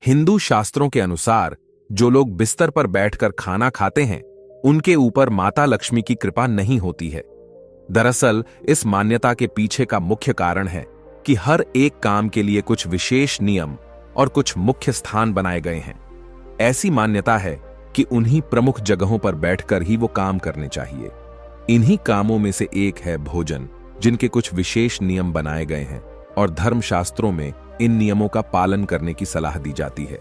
हिंदू शास्त्रों के अनुसार जो लोग बिस्तर पर बैठकर खाना खाते हैं उनके ऊपर माता लक्ष्मी की कृपा नहीं होती है। दरअसल इस मान्यता के पीछे का मुख्य कारण है कि हर एक काम के लिए कुछ विशेष नियम और कुछ मुख्य स्थान बनाए गए हैं। ऐसी मान्यता है कि उन्हीं प्रमुख जगहों पर बैठकर ही वो काम करने चाहिए। इन्हीं कामों में से एक है भोजन, जिनके कुछ विशेष नियम बनाए गए हैं और धर्मशास्त्रों में इन नियमों का पालन करने की सलाह दी जाती है।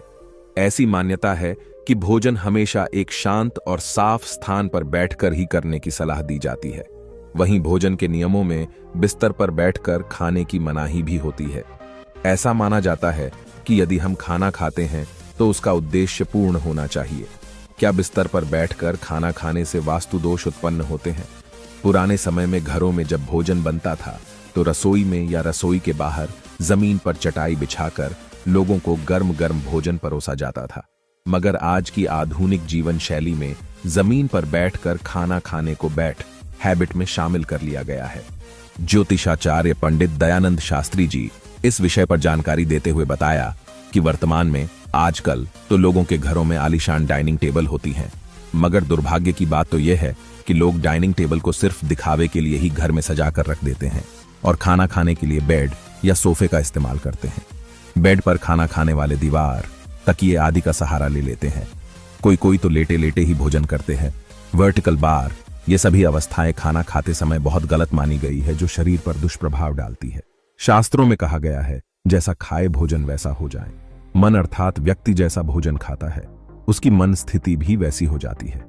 ऐसी मान्यता है कि भोजन हमेशा एक शांत और साफ स्थान पर बैठकर ही करने की सलाह दी जाती है। वहीं भोजन के नियमों में बिस्तर पर बैठकर खाने की मनाही भी होती है। ऐसा माना जाता है कि यदि हम खाना खाते हैं तो उसका उद्देश्य पूर्ण होना चाहिए। क्या बिस्तर पर बैठकर खाना खाने से वास्तु दोष उत्पन्न होते हैं? पुराने समय में घरों में जब भोजन बनता था तो रसोई में या रसोई के बाहर जमीन पर चटाई बिछाकर लोगों को गर्म गर्म भोजन परोसा जाता था। मगर आज की आधुनिक जीवन शैली में जमीन पर बैठकर खाना खाने को हैबिट में शामिल कर लिया गया है। ज्योतिषाचार्य पंडित दयानंद शास्त्री जी इस विषय पर जानकारी देते हुए बताया कि वर्तमान में आजकल तो लोगों के घरों में आलीशान डाइनिंग टेबल होती हैं, मगर दुर्भाग्य की बात तो यह है कि लोग डाइनिंग टेबल को सिर्फ दिखावे के लिए ही घर में सजा कर रख देते हैं और खाना खाने के लिए बेड या सोफे का इस्तेमाल करते हैं। बेड पर खाना खाने वाले दीवार, तकिए आदि का सहारा ले लेते हैं। कोई तो लेटे लेटे ही भोजन करते हैं। वर्टिकल बार, ये सभी अवस्थाएं खाना खाते समय बहुत गलत मानी गई है, जो शरीर पर दुष्प्रभाव डालती है। शास्त्रों में कहा गया है, जैसा खाए भोजन वैसा हो जाए। मन अर्थात व्यक्ति जैसा भोजन खाता है, उसकी मन स्थिति भी वैसी हो जाती है।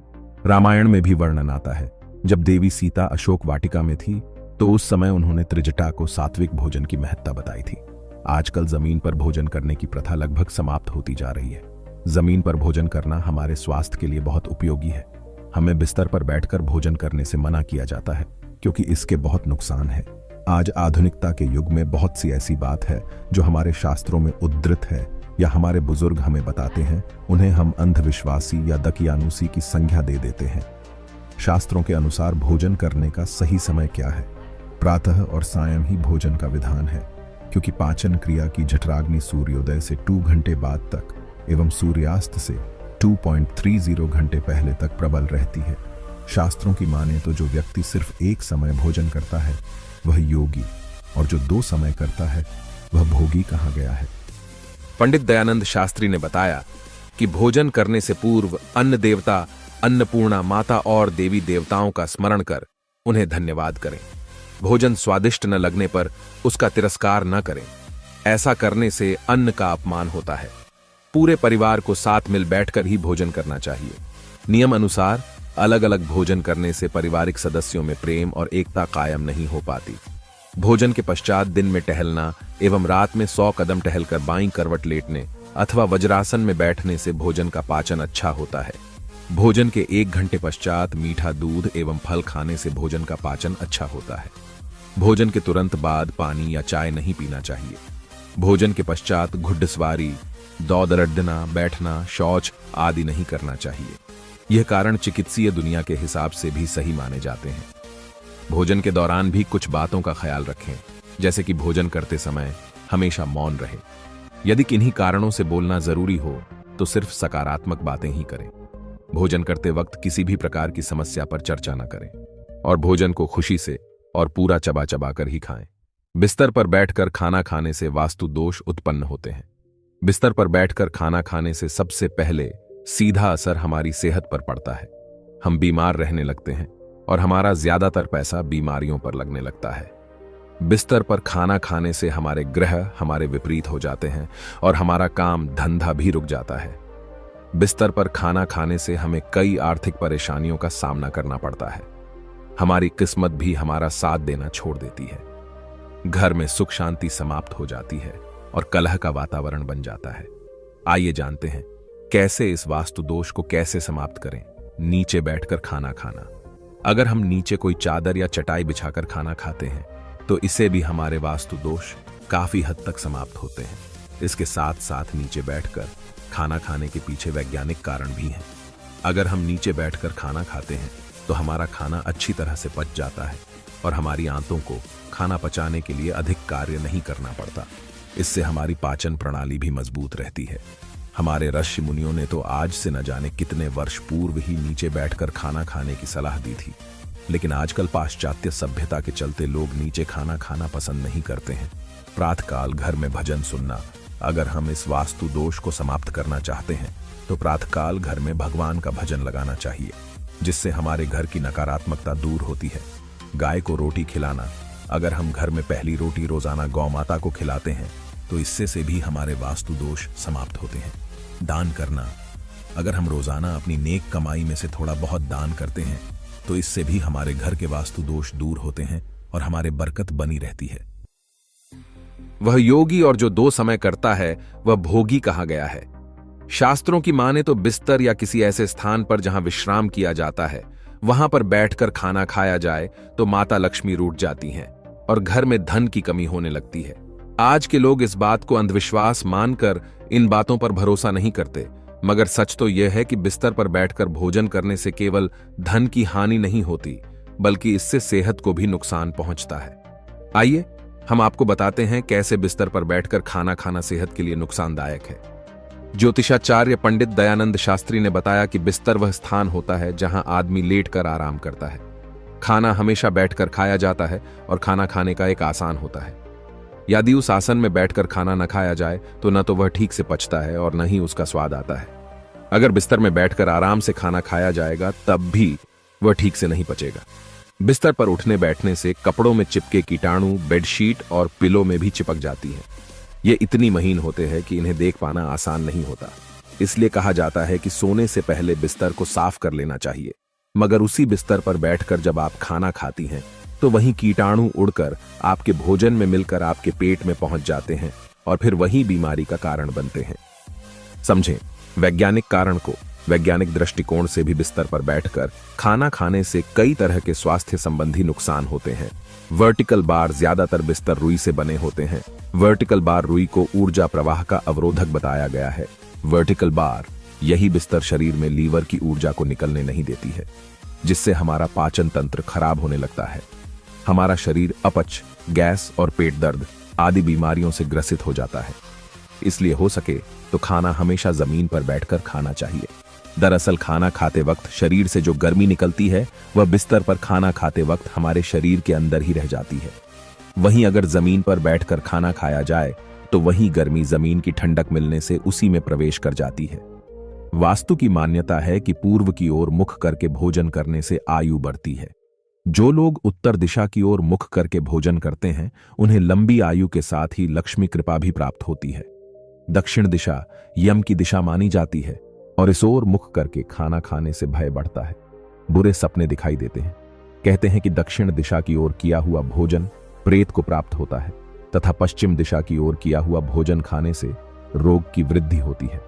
रामायण में भी वर्णन आता है, जब देवी सीता अशोक वाटिका में थी तो उस समय उन्होंने त्रिजटा को सात्विक भोजन की महत्ता बताई थी। आजकल जमीन पर भोजन करने की प्रथा लगभग समाप्त होती जा रही है। जमीन पर भोजन करना हमारे स्वास्थ्य के लिए बहुत उपयोगी है। हमें बिस्तर पर बैठकर भोजन करने से मना किया जाता है क्योंकि इसके बहुत नुकसान है। आज आधुनिकता के युग में बहुत सी ऐसी बात है जो हमारे शास्त्रों में उद्धृत है या हमारे बुजुर्ग हमें बताते हैं, उन्हें हम अंधविश्वासी या दकियानूसी की संज्ञा दे देते हैं। शास्त्रों के अनुसार भोजन करने का सही समय क्या है? प्रातः और सायं ही भोजन का विधान है, क्योंकि पाचन क्रिया की जठराग्नि सूर्योदय से 2 घंटे बाद तक एवं सूर्यास्त से 2.30 घंटे पहले तक प्रबल रहती है। शास्त्रों की माने तो जो व्यक्ति सिर्फ एक समय भोजन करता है वह योगी, और जो 2 समय करता है वह भोगी कहा गया है। पंडित दयानंद शास्त्री ने बताया कि भोजन करने से पूर्व अन्न देवता अन्नपूर्णा माता और देवी देवताओं का स्मरण कर उन्हें धन्यवाद करें। भोजन स्वादिष्ट न लगने पर उसका तिरस्कार न करें। ऐसा करने से अन्न का अपमान होता है। पूरे परिवार को साथ मिल बैठकर ही भोजन करना चाहिए। नियम अनुसार अलग अलग भोजन करने से पारिवारिक सदस्यों में प्रेम और एकता कायम नहीं हो पाती। भोजन के पश्चात दिन में टहलना एवं रात में 100 कदम टहलकर बाईं करवट लेटने अथवा वज्रासन में बैठने से भोजन का पाचन अच्छा होता है। भोजन के 1 घंटे पश्चात मीठा दूध एवं फल खाने से भोजन का पाचन अच्छा होता है। भोजन के तुरंत बाद पानी या चाय नहीं पीना चाहिए। भोजन के पश्चात घुड़सवारी, दौड़-दरड़ना, बैठना, शौच आदि नहीं करना चाहिए। यह कारण चिकित्सीय दुनिया के हिसाब से भी सही माने जाते हैं। भोजन के दौरान भी कुछ बातों का ख्याल रखें, जैसे कि भोजन करते समय हमेशा मौन रहे। यदि किन्हीं कारणों से बोलना जरूरी हो तो सिर्फ सकारात्मक बातें ही करें। भोजन करते वक्त किसी भी प्रकार की समस्या पर चर्चा न करें और भोजन को खुशी से और पूरा चबा चबा कर ही खाएं। बिस्तर पर बैठकर खाना खाने से वास्तु दोष उत्पन्न होते हैं। बिस्तर पर बैठकर खाना खाने से सबसे पहले सीधा असर हमारी सेहत पर पड़ता है। हम बीमार रहने लगते हैं और हमारा ज्यादातर पैसा बीमारियों पर लगने लगता है। बिस्तर पर खाना खाने से हमारे ग्रह हमारे विपरीत हो जाते हैं और हमारा काम धंधा भी रुक जाता है। बिस्तर पर खाना खाने से हमें कई आर्थिक परेशानियों का सामना करना पड़ता है। हमारी किस्मत भी हमारा साथ देना छोड़ देती है। घर में सुख शांति समाप्त हो जाती है और कलह का वातावरण बन जाता है। आइए जानते हैं कैसे इस वास्तु दोष को कैसे समाप्त करें। नीचे बैठकर खाना खाना। अगर हम नीचे कोई चादर या चटाई बिछाकर खाना खाते हैं तो इससे भी हमारे वास्तु दोष काफी हद तक समाप्त होते हैं। इसके साथ साथ नीचे बैठकर खाना खाने के पीछे वैज्ञानिक कारण भी हैं। अगर हम नीचे बैठकर खाना खाते हैं तो हमारा खाना अच्छी तरह से पच जाता है और हमारी आंतों को खाना पचाने के लिए अधिक कार्य नहीं करना पड़ता। इससे हमारी पाचन प्रणाली भी मजबूत रहती है। हमारे ऋषि मुनियों ने तो आज से न जाने कितने वर्ष पूर्व ही नीचे बैठकर खाना खाने की सलाह दी थी, लेकिन आजकल पाश्चात्य सभ्यता के चलते लोग नीचे खाना खाना पसंद नहीं करते हैं। प्रातःकाल घर में भजन सुनना, अगर हम इस वास्तु दोष को समाप्त करना चाहते हैं तो प्रातःकाल घर में भगवान का भजन लगाना चाहिए, जिससे हमारे घर की नकारात्मकता दूर होती है। गाय को रोटी खिलाना, अगर हम घर में पहली रोटी रोजाना गौ माता को खिलाते हैं तो इससे से भी हमारे वास्तु दोष समाप्त होते हैं। दान करना, अगर हम रोजाना अपनी नेक कमाई में से थोड़ा बहुत दान करते हैं तो इससे भी हमारे घर के वास्तु दोष दूर होते हैं और हमारे बरकत बनी रहती है। वह योगी और जो 2 समय करता है वह भोगी कहा गया है। शास्त्रों की माने तो बिस्तर या किसी ऐसे स्थान पर जहां विश्राम किया जाता है, वहां पर बैठकर खाना खाया जाए तो माता लक्ष्मी रूठ जाती हैं और घर में धन की कमी होने लगती है। आज के लोग इस बात को अंधविश्वास मानकर इन बातों पर भरोसा नहीं करते, मगर सच तो यह है कि बिस्तर पर बैठकर भोजन करने से केवल धन की हानि नहीं होती, बल्कि इससे सेहत को भी नुकसान पहुंचता है। आइए हम आपको बताते हैं कैसे बिस्तर पर बैठकर खाना खाना सेहत के लिए नुकसानदायक है। ज्योतिषाचार्य पंडित दयानंद शास्त्री ने बताया कि बिस्तर वह स्थान होता है जहां आदमी लेटकर आराम करता है। खाना हमेशा बैठकर खाया जाता है और खाना खाने का एक आसान होता है। यदि उस आसन में बैठकर खाना न खाया जाए तो न तो वह ठीक से पचता है और न ही उसका स्वाद आता है। अगर बिस्तर में बैठकर आराम से खाना खाया जाएगा तब भी वह ठीक से नहीं पचेगा। बिस्तर पर उठने बैठने से कपड़ों में चिपके कीटाणु बेडशीट और पिलो में भी चिपक जाती हैं। ये इतनी महीन होते हैं कि इन्हें देख पाना आसान नहीं होता। इसलिए कहा जाता है कि सोने से पहले बिस्तर को साफ कर लेना चाहिए, मगर उसी बिस्तर पर बैठकर जब आप खाना खाती हैं तो वहीं कीटाणु उड़कर आपके भोजन में मिलकर आपके पेट में पहुंच जाते हैं और फिर वही बीमारी का कारण बनते हैं। समझें वैज्ञानिक कारण को। वैज्ञानिक दृष्टिकोण से भी बिस्तर पर बैठकर खाना खाने से कई तरह के स्वास्थ्य संबंधी नुकसान होते हैं। वर्टिकल बार, ज्यादातर बिस्तर रुई से बने होते हैं। वर्टिकल बार रुई को ऊर्जा प्रवाह का अवरोधक बताया गया है। वर्टिकल बार, यही बिस्तर शरीर में लीवर की ऊर्जा को निकलने नहीं देती है, जिससे हमारा पाचन तंत्र खराब होने लगता है। हमारा शरीर अपच, गैस और पेट दर्द आदि बीमारियों से ग्रसित हो जाता है। इसलिए हो सके तो खाना हमेशा जमीन पर बैठकर खाना चाहिए। दरअसल खाना खाते वक्त शरीर से जो गर्मी निकलती है वह बिस्तर पर खाना खाते वक्त हमारे शरीर के अंदर ही रह जाती है। वहीं अगर जमीन पर बैठकर खाना खाया जाए तो वही गर्मी जमीन की ठंडक मिलने से उसी में प्रवेश कर जाती है। वास्तु की मान्यता है कि पूर्व की ओर मुख करके भोजन करने से आयु बढ़ती है। जो लोग उत्तर दिशा की ओर मुख करके भोजन करते हैं उन्हें लंबी आयु के साथ ही लक्ष्मी कृपा भी प्राप्त होती है। दक्षिण दिशा यम की दिशा मानी जाती है और इस ओर मुख करके खाना खाने से भय बढ़ता है, बुरे सपने दिखाई देते हैं। कहते हैं कि दक्षिण दिशा की ओर किया हुआ भोजन प्रेत को प्राप्त होता है तथा पश्चिम दिशा की ओर किया हुआ भोजन खाने से रोग की वृद्धि होती है।